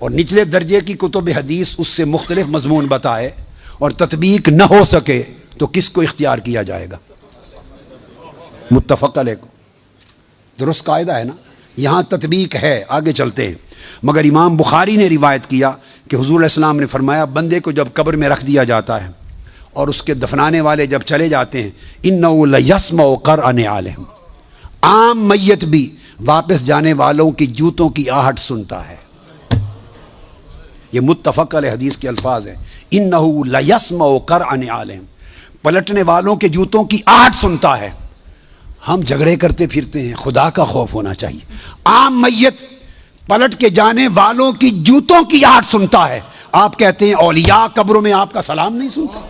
اور نچلے درجے کی کتب حدیث اس سے مختلف مضمون بتائے اور تطبیق نہ ہو سکے تو کس کو اختیار کیا جائے گا؟ متفق علیہ کو درست قاعدہ ہے نا. یہاں تطبیق ہے، آگے چلتے ہیں. مگر امام بخاری نے روایت کیا کہ حضور علیہ السلام نے فرمایا بندے کو جب قبر میں رکھ دیا جاتا ہے اور اس کے دفنانے والے جب چلے جاتے ہیں اِنَّهُ لَيَسْمَعُ قَرْعَ نِعَالِهِمْ، عام میت بھی واپس جانے والوں کی جوتوں کی آہٹ سنتا ہے. یہ متفق علیہ حدیث کے الفاظ ہیں. اِنَّهُ لَيَسْمَعُ قَرْعَ نِعَالِهِمْ، پلٹنے والوں کے جوتوں کی آہٹ سنتا ہے. ہم جھگڑے کرتے پھرتے ہیں، خدا کا خوف ہونا چاہیے. عام میت پلٹ کے جانے والوں کی جوتوں کی آہٹ سنتا ہے. آپ کہتے ہیں اولیاء قبروں میں آپ کا سلام نہیں سنتا.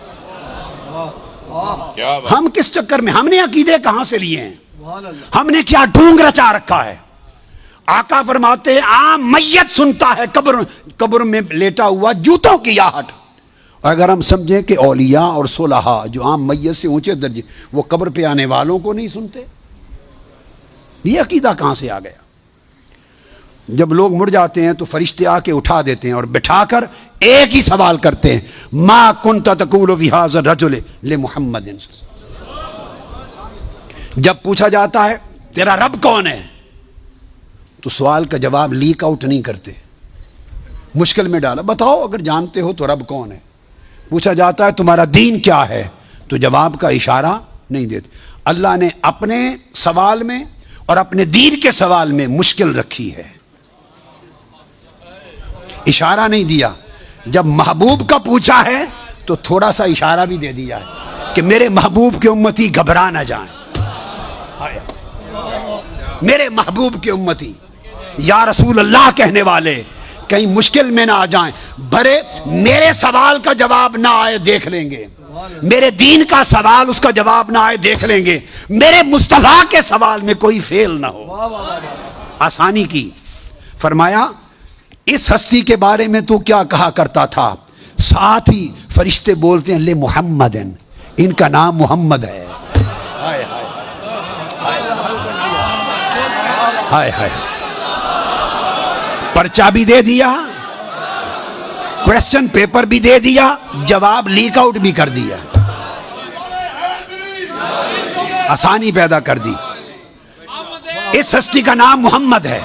ہم کس چکر میں، ہم نے عقیدے کہاں سے لیے ہیں؟ ہم نے کیا ڈھونگ رچا رکھا ہے؟ آقا فرماتے ہیں عام میت سنتا ہے قبر میں لیٹا ہوا جوتوں کی آہٹ. اگر ہم سمجھیں کہ اولیاء اور صلحاء جو عام میت سے اونچے درجے وہ قبر پہ آنے والوں کو نہیں سنتے، یہ عقیدہ کہاں سے آ گیا؟ جب لوگ مڑ جاتے ہیں تو فرشتے آ کے اٹھا دیتے ہیں اور بٹھا کر ایک ہی سوال کرتے ہیں، ما کنت تقول فی ھذا الرجل لمحمد. جب پوچھا جاتا ہے تیرا رب کون ہے تو سوال کا جواب لیک آؤٹ نہیں کرتے، مشکل میں ڈالا، بتاؤ اگر جانتے ہو تو رب کون ہے. پوچھا جاتا ہے تمہارا دین کیا ہے تو جواب کا اشارہ نہیں دیتے. اللہ نے اپنے سوال میں اور اپنے دین کے سوال میں مشکل رکھی ہے، اشارہ نہیں دیا. جب محبوب کا پوچھا ہے تو تھوڑا سا اشارہ بھی دے دیا ہے کہ میرے محبوب کے امتی گھبرا نہ جائیں. میرے محبوب کے امتی یا رسول اللہ کہنے والے کہیں مشکل میں نہ آ جائیں. بھرے میرے سوال کا جواب نہ آئے دیکھ لیں گے، میرے دین کا سوال اس کا جواب نہ آئے دیکھ لیں گے، میرے مصطفیٰ کے سوال میں کوئی فیل نہ ہو. آسانی کی. فرمایا اس ہستی کے بارے میں تو کیا کہا کرتا تھا؟ ساتھ ہی فرشتے بولتے ہیں لے محمد، ان کا نام محمد ہے. ہائے ہائے، پرچہ بھی دے دیا، کویسچن پیپر بھی دے دیا، جواب لیک آؤٹ بھی کر دیا، آسانی پیدا کر دی. اس ہستی کا نام محمد ہے.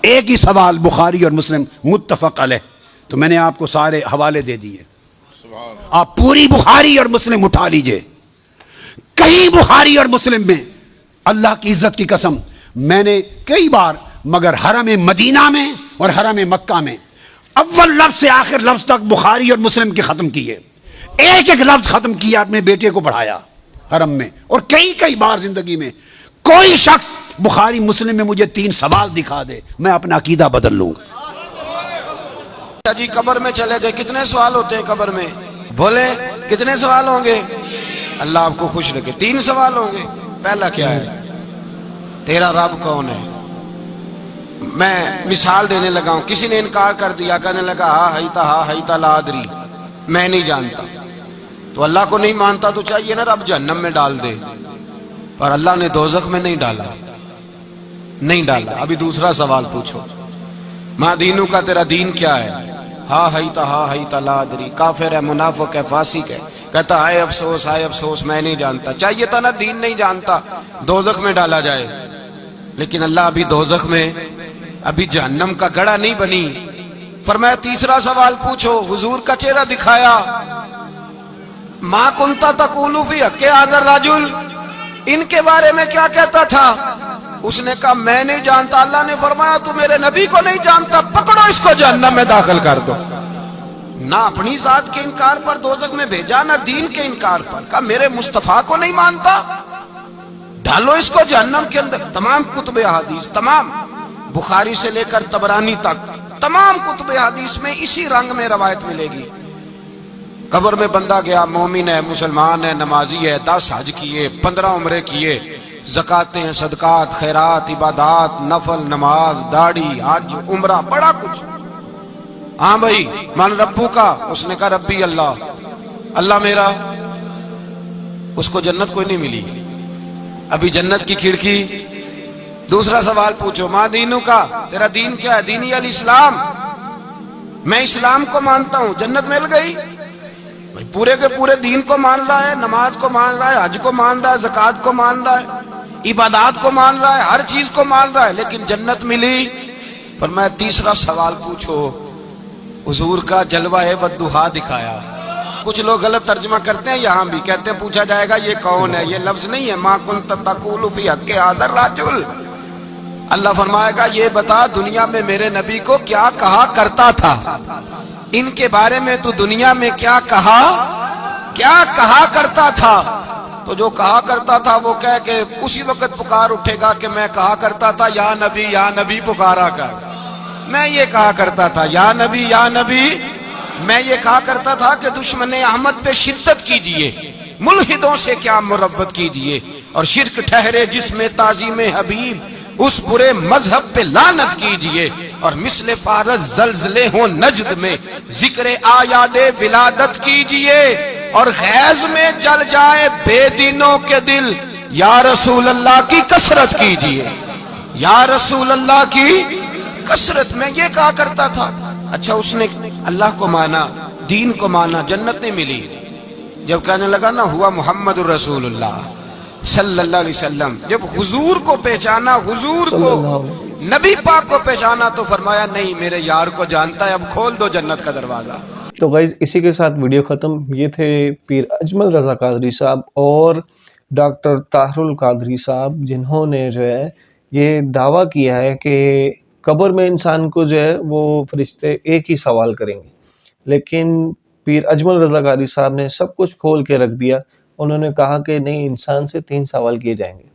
ایک ہی سوال بخاری اور مسلم متفق علیہ. تو میں نے آپ کو سارے حوالے دے دیے، آپ پوری بخاری اور مسلم اٹھا لیجئے. کہیں بخاری اور مسلم میں اللہ کی عزت کی قسم میں نے کئی بار مگر حرم مدینہ میں اور حرم مکہ میں اول لفظ سے آخر لفظ تک بخاری اور مسلم کے ختم کیے، ایک ایک لفظ ختم کیا، اپنے بیٹے کو پڑھایا حرم میں. اور کئی بار زندگی میں کوئی شخص بخاری مسلم میں مجھے 3 سوال دکھا دے، میں اپنا عقیدہ بدل لوں گا. جی قبر میں چلے گئے، کتنے سوال ہوتے ہیں قبر میں؟ بولے کتنے سوال ہوں گے؟ اللہ آپ کو خوش رکھے. 3 سوال ہوں گے. پہلا کیا ہے؟ تیرا رب کون ہے؟ میں مثال دینے لگا ہوں. کسی نے انکار کر دیا، کہنے لگا ہا ہیتا لا ادری، میں نہیں جانتا. تو اللہ کو نہیں مانتا تو چاہیے نا رب جہنم میں ڈال دے، پر اللہ نے دوزخ میں نہیں ڈالا، نہیں ڈالا. ابھی دوسرا سوال پوچھو، ماں دینوں کا تیرا دین کیا ہے؟ ہا ہیتا لا ادری. کافر ہے، منافق ہے، فاسق ہے، کہتا ہائے افسوس میں نہیں جانتا. چاہیے تھا نا دین نہیں جانتا دوزخ میں ڈالا جائے. لیکن اللہ ابھی دوزخ میں، ابھی جہنم کا گڑھا نہیں بنی. فرمایا تیسرا سوال پوچھو. حضور کا چہرہ دکھایا، ما کنتا تقول فی حق ھذا الرجل، ان کے بارے میں کیا کہتا تھا؟ اس نے کہا میں نہیں جانتا. اللہ نے فرمایا تو میرے نبی کو نہیں جانتا، پکڑو اس کو جہنم میں داخل کر دو. نہ اپنی ذات کے انکار پر دوزخ میں بھیجا، نہ دین کے انکار پر. کہا میرے مصطفیٰ کو نہیں مانتا، ڈالو اس کو جہنم کے اندر. تمام کتب احادیث، تمام بخاری سے لے کر طبرانی تک تمام کتب احادیث میں اسی رنگ میں روایت ملے گی. قبر میں بندہ گیا، مومن ہے، مسلمان ہے، نمازی ہے، 10 حج کیے، 15 عمرے کیے، زکاتیں، صدقات، خیرات، عبادات، نفل، نماز، داڑھی، حج، عمرہ، بڑا کچھ. ہاں بھائی من ربو کا، اس نے کہا ربی اللہ، اللہ میرا. اس کو جنت کوئی نہیں ملی، ابھی جنت کی کھڑکی. دوسرا سوال پوچھو، ماں دینوں کا، تیرا دین کیا ہے؟ دینی الاسلام. میں اسلام کو مانتا ہوں، جنت مل گئی. بھائی پورے کے پورے دین کو مان رہا ہے، نماز کو مان رہا ہے، حج کو مان رہا ہے، زکوٰۃ کو مان رہا ہے، عبادات کو مان رہا ہے، ہر چیز کو مان رہا ہے، لیکن جنت ملی. فرمایا تیسرا سوال پوچھو. حضور کا جلوہ والضحیٰ دکھایا. کچھ لوگ غلط ترجمہ کرتے ہیں، یہاں بھی کہتے ہیں پوچھا جائے گا یہ کون ہے. یہ لفظ نہیں ہے ما کنت تقول فی حق ھذا الرجل. اللہ فرمائے گا یہ بتا دنیا میں میرے نبی کو کیا کہا کرتا تھا، ان کے بارے میں تو دنیا میں کیا کہا کرتا تھا. تو جو کہا کرتا تھا وہ کہہ کے اسی وقت پکار اٹھے گا کہ میں کہا کرتا تھا یا نبی پکارا کر. میں یہ کہا کرتا تھا یا نبی. میں یہ کہا کرتا تھا کہ دشمن احمد پہ شدت کیجئے، ملحدوں سے کیا مربت کیجئے، اور شرک ٹھہرے جس میں تعظیم حبیب اس برے مذہب پہ لعنت کیجئے، اور مثل فارس زلزلے ہوں نجد میں ذکر آیات ولادت کیجئے، اور غیظ میں جل جائے بے دینوں کے دل یا رسول اللہ کی کثرت کیجئے. یا رسول اللہ کی کثرت. میں یہ کہا کرتا تھا. اچھا اس نے اللہ کو مانا، دین کو مانا، جنت نہیں ملی. جب کہنے لگا نا ہوا محمد الرسول اللہ صلی اللہ علیہ وسلم، جب حضور کو پہچانا، حضور کو نبی پاک کو پہچانا، تو فرمایا نہیں میرے یار کو جانتا ہے، اب کھول دو جنت کا دروازہ. تو گائز اسی کے ساتھ ویڈیو ختم. یہ تھے پیر اجمل رضا قادری صاحب اور ڈاکٹر طاہر القادری صاحب، جنہوں نے جو ہے یہ دعویٰ کیا ہے کہ قبر میں انسان کو جو ہے وہ فرشتے ایک ہی سوال کریں گے، لیکن پیر اجمل رضا قادری صاحب نے سب کچھ کھول کے رکھ دیا. انہوں نے کہا کہ نہیں، انسان سے 3 سوال کیے جائیں گے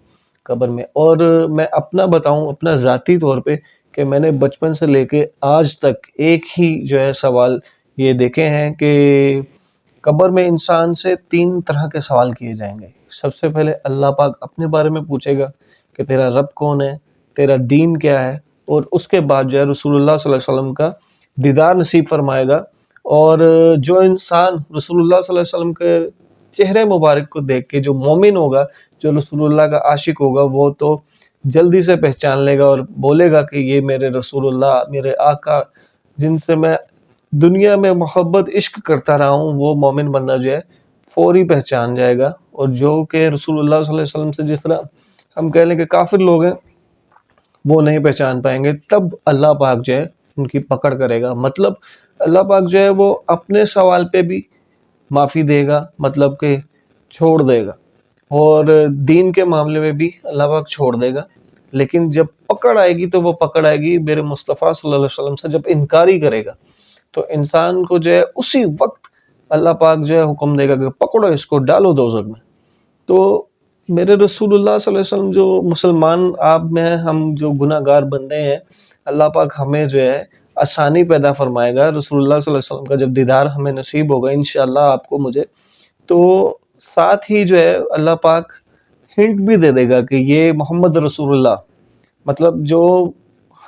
قبر میں. اور میں اپنا بتاؤں، اپنا ذاتی طور پہ، کہ میں نے بچپن سے لے کے آج تک ایک ہی جو ہے سوال یہ دیکھے ہیں کہ قبر میں انسان سے 3 طرح کے سوال کیے جائیں گے. سب سے پہلے اللہ پاک اپنے بارے میں پوچھے گا کہ تیرا رب کون ہے، تیرا دین کیا ہے، اور اس کے بعد جو ہے رسول اللہ صلی اللہ علیہ وسلم کا دیدار نصیب فرمائے گا. اور جو انسان رسول اللہ صلی اللہ علیہ وسلم کے چہرے مبارک کو دیکھ کے جو مومن ہوگا، جو رسول اللہ کا عاشق ہوگا، وہ تو جلدی سے پہچان لے گا اور بولے گا کہ یہ میرے رسول اللہ، میرے آقا، جن سے میں دنیا میں محبت عشق کرتا رہا ہوں، وہ مومن بندہ جو ہے فوری پہچان جائے گا. اور جو کہ رسول اللہ صلی اللہ علیہ وسلم سے جس طرح ہم کہہ لیں کہ کافر لوگ ہیں، وہ نہیں پہچان پائیں گے. تب اللہ پاک جو ہے ان کی پکڑ کرے گا. مطلب اللہ پاک جو ہے وہ اپنے سوال پہ بھی معافی دے گا، مطلب کہ چھوڑ دے گا، اور دین کے معاملے میں بھی اللہ پاک چھوڑ دے گا. لیکن جب پکڑ آئے گی تو وہ پکڑ آئے گی میرے مصطفیٰ صلی اللہ علیہ وسلم سے. جب انکاری کرے گا تو انسان کو جو ہے اسی وقت اللہ پاک جو ہے حکم دے گا کہ پکڑو اس کو، ڈالو دوزخ میں. تو میرے رسول اللہ صلی اللہ علیہ وسلم جو مسلمان آپ میں ہم جو گناہ گار بندے ہیں، اللہ پاک ہمیں جو ہے آسانی پیدا فرمائے گا. رسول اللہ صلی اللہ علیہ وسلم کا جب دیدار ہمیں نصیب ہوگا انشاءاللہ آپ کو، مجھے، تو ساتھ ہی جو ہے اللہ پاک ہنٹ بھی دے دے گا کہ یہ محمد رسول اللہ، مطلب جو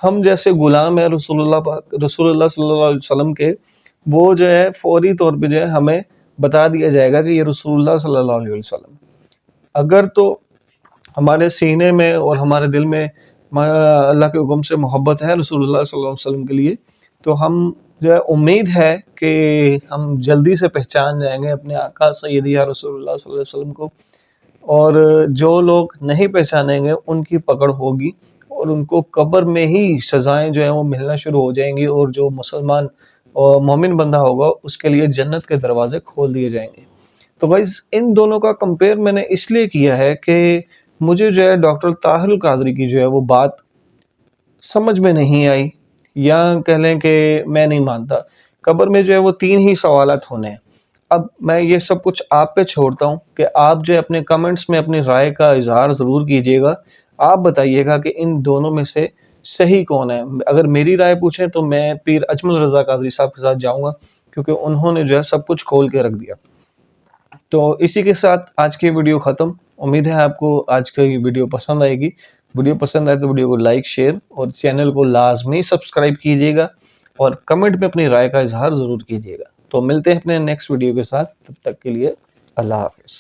ہم جیسے غلام ہیں رسول اللہ صلی اللہ علیہ وسلم کے، وہ جو ہے فوری طور پہ جو ہے ہمیں بتا دیا جائے گا کہ یہ رسول اللہ صلی اللہ علیہ وسلم. اگر تو ہمارے سینے میں اور ہمارے دل میں اللہ کے حکم سے محبت ہے رسول اللہ صلی اللہ علیہ وسلم کے لیے، تو ہم جو ہے امید ہے کہ ہم جلدی سے پہچان جائیں گے اپنے آقا سیدی یا رسول اللہ صلی اللہ علیہ وسلم کو. اور جو لوگ نہیں پہچانیں گے ان کی پکڑ ہوگی اور ان کو قبر میں ہی سزائیں جو ہیں وہ ملنا شروع ہو جائیں گی، اور جو مسلمان اور مومن بندہ ہوگا اس کے لیے جنت کے دروازے کھول دیے جائیں گے. تو گائز ان دونوں کا کمپیئر میں نے اس لیے کیا ہے کہ مجھے جو ہے ڈاکٹر طاہر القادری کی جو ہے وہ بات سمجھ میں نہیں آئی، یا کہہ لیں کہ میں نہیں مانتا. قبر میں جو ہے وہ 3 ہی سوالات ہونے ہیں. اب میں یہ سب کچھ آپ پہ چھوڑتا ہوں کہ آپ جو ہے اپنے کمنٹس میں اپنی رائے کا اظہار ضرور کیجیے گا. آپ بتائیے گا کہ ان دونوں میں سے صحیح کون ہے. اگر میری رائے پوچھیں تو میں پیر اجمل رضا قادری صاحب کے ساتھ جاؤں گا، کیونکہ انہوں نے جو ہے سب کچھ کھول کے رکھ دیا. تو اسی کے ساتھ آج کی ویڈیو ختم. امید ہے آپ کو آج کی ویڈیو پسند آئے گی. ویڈیو پسند آئے تو ویڈیو کو لائک، شیئر اور چینل کو لازمی سبسکرائب کیجیے گا، اور کمنٹ میں اپنی رائے کا اظہار ضرور کیجیے گا. تو ملتے ہیں اپنے نیکسٹ ویڈیو کے ساتھ، تب تک کے لیے اللہ حافظ.